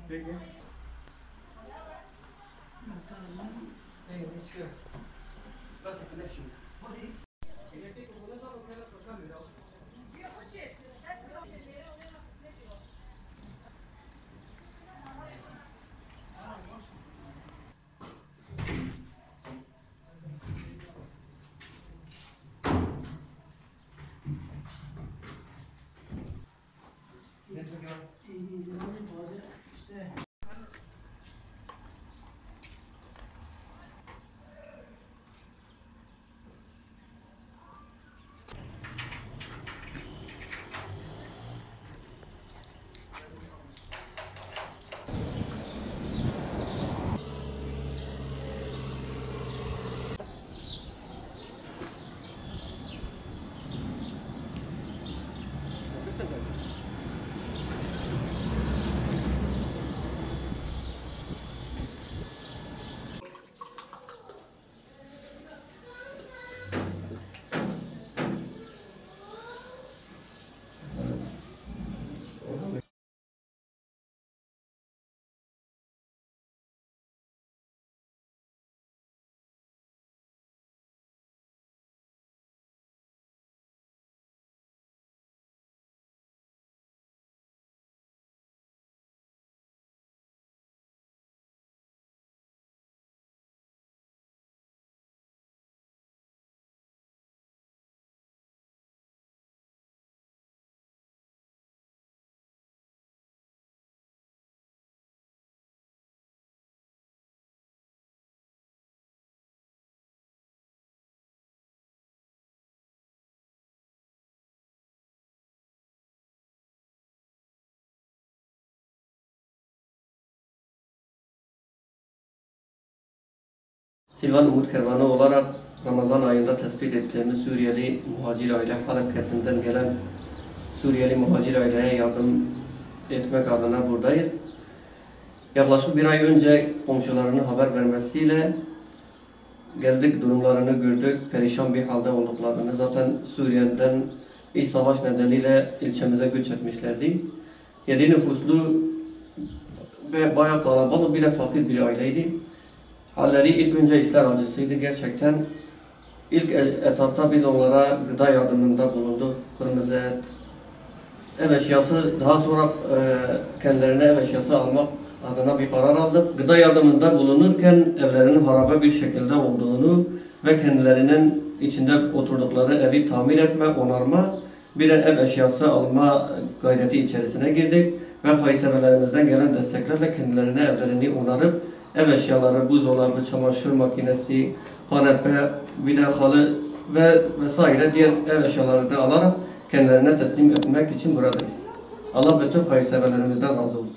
Peki. Evet, çıkıyor. Nasıl connection? Silvan Umut Kervanı olarak Ramazan ayında tespit ettiğimiz Suriyeli muhacir aile Halep kentinden gelen Suriyeli muhacir aileye yardım etmek adına buradayız. Yaklaşık bir ay önce komşularının haber vermesiyle geldik, durumlarını gördük, perişan bir halde olduklarını. Zaten Suriye'den iç savaş nedeniyle ilçemize göç etmişlerdi. 7 nüfuslu ve bayağı kalabalık bir de fakir bir aileydi. Halleri ilk önce işler acısıydı gerçekten. İlk etapta biz onlara gıda yardımında bulunduk. Kırmızı et, ev eşyası, daha sonra kendilerine ev eşyası almak adına bir karar aldık. Gıda yardımında bulunurken evlerinin harabe bir şekilde olduğunu ve kendilerinin içinde oturdukları evi tamir etme, onarma, bir de ev eşyası alma gayreti içerisine girdik. Ve hayırseverlerimizden gelen desteklerle kendilerine evlerini onarıp ev eşyaları, buzdolabı, çamaşır makinesi, kanepe, bir de halı ve vesaire diğer ev eşyalarını alarak kendilerine teslim etmek için buradayız. Allah bütün hayırseverlerimizden razı olsun.